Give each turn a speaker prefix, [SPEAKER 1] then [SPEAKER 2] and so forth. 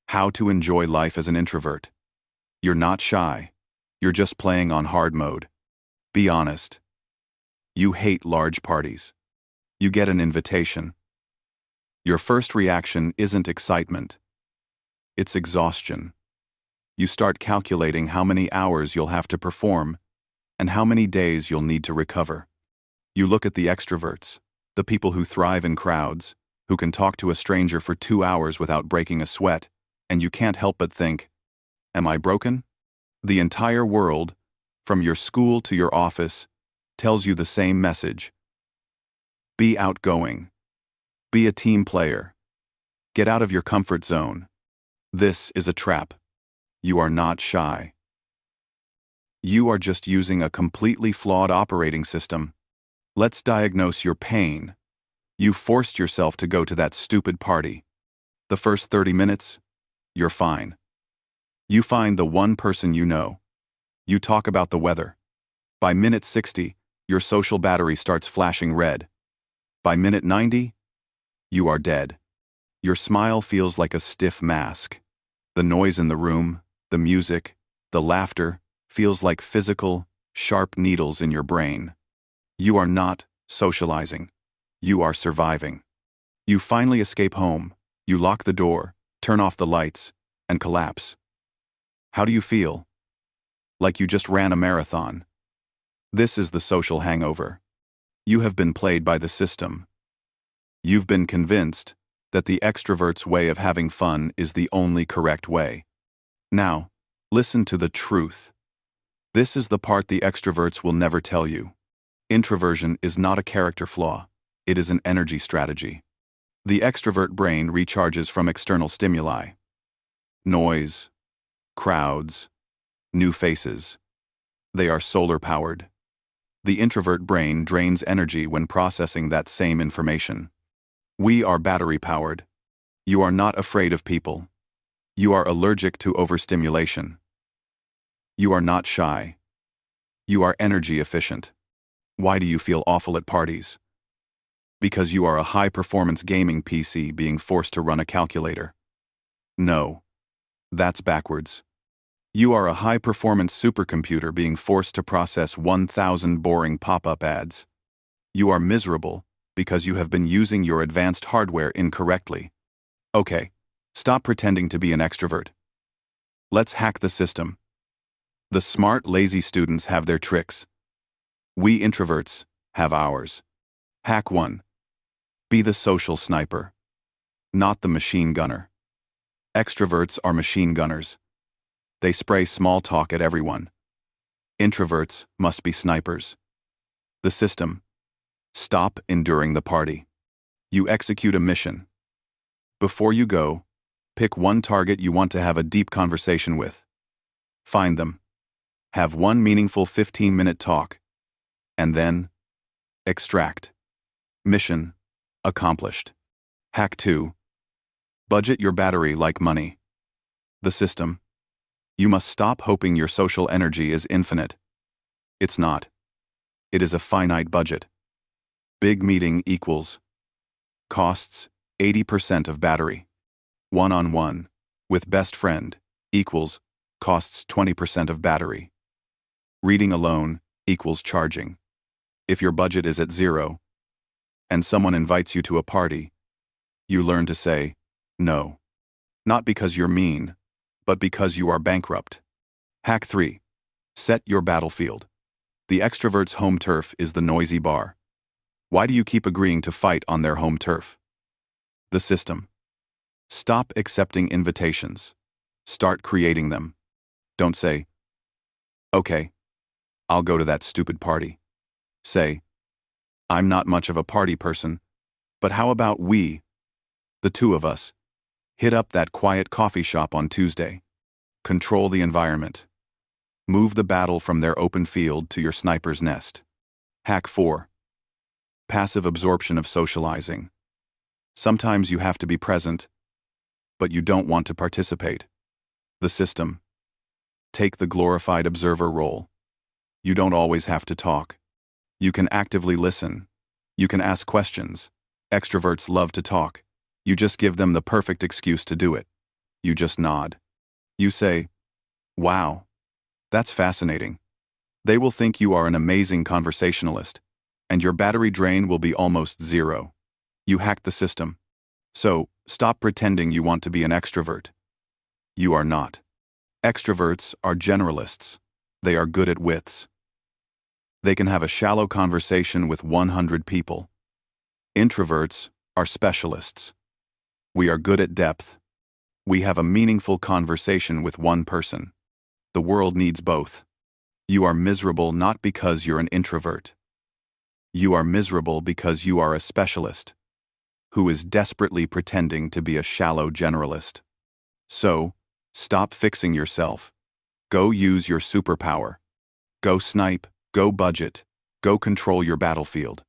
[SPEAKER 1] How to enjoy life as an introvert. You're not shy. You're just playing on hard mode. Be honest. You hate large parties. You get an invitation. Your first reaction isn't excitement. It's exhaustion. You start calculating how many hours you'll have to perform and how many days you'll need to recover. You look at the extroverts, the people who thrive in crowds, who can talk to a stranger for 2 hours without breaking a sweat, and you can't help but think, am I broken? The entire world, from your school to your office, tells you the same message. Be outgoing. Be a team player. Get out of your comfort zone. This is a trap. You are not shy. You are just using a completely flawed operating system. Let's diagnose your pain. You forced yourself to go to that stupid party. The first 30 minutes, you're fine. You find the one person you know. You talk about the weather. By minute 60, your social battery starts flashing red. By minute 90, you are dead. Your smile feels like a stiff mask. The noise in the room, the music, the laughter, feels like physical, sharp needles in your brain. You are not socializing. You are surviving. You finally escape home. You lock the door, turn off the lights, and collapse. How do you feel? Like you just ran a marathon. This is the social hangover. You have been played by the system. You've been convinced that the extrovert's way of having fun is the only correct way. Now, listen to the truth. This is the part the extroverts will never tell you. Introversion is not a character flaw. It is an energy strategy. The extrovert brain recharges from external stimuli. Noise, crowds, new faces. They are solar-powered. The introvert brain drains energy when processing that same information. We are battery-powered. You are not afraid of people. You are allergic to overstimulation. You are not shy. You are energy efficient. Why do you feel awful at parties? Because you are a high-performance gaming PC being forced to run a calculator. No. That's backwards. You are a high-performance supercomputer being forced to process 1,000 boring pop-up ads. You are miserable because you have been using your advanced hardware incorrectly. Okay, stop pretending to be an extrovert. Let's hack the system. The smart, lazy students have their tricks. We introverts have ours. Hack 1. Be the social sniper, not the machine gunner. Extroverts are machine gunners. They spray small talk at everyone. Introverts must be snipers. The system. Stop enduring the party. You execute a mission. Before you go, pick one target you want to have a deep conversation with. Find them. Have one meaningful 15-minute talk. And then, extract. Mission accomplished. Hack 2. Budget your battery like money. The system. You must stop hoping your social energy is infinite. It's not. It is a finite budget. Big meeting equals costs 80% of battery. One-on-one with best friend equals costs 20% of battery. Reading alone equals charging. If your budget is at 0 and someone invites you to a party, you learn to say no. Not because you're mean, but because you are bankrupt. Hack 3. Set your battlefield. The extrovert's home turf is the noisy bar. Why do you keep agreeing to fight on their home turf? The system. Stop accepting invitations. Start creating them. Don't say, okay, I'll go to that stupid party. Say, I'm not much of a party person, but how about we, the two of us, hit up that quiet coffee shop on Tuesday? Control the environment. Move the battle from their open field to your sniper's nest. Hack 4. Passive absorption of socializing. Sometimes you have to be present, but you don't want to participate. The system. Take the glorified observer role. You don't always have to talk. You can actively listen. You can ask questions. Extroverts love to talk. You just give them the perfect excuse to do it. You just nod. You say, "Wow, that's fascinating." They will think you are an amazing conversationalist, and your battery drain will be almost zero. You hacked the system. So, stop pretending you want to be an extrovert. You are not. Extroverts are generalists. They are good at widths. They can have a shallow conversation with 100 people. Introverts are specialists. We are good at depth. We have a meaningful conversation with one person. The world needs both. You are miserable not because you're an introvert. You are miserable because you are a specialist who is desperately pretending to be a shallow generalist. So, stop fixing yourself. Go use your superpower. Go snipe, go budget, go control your battlefield.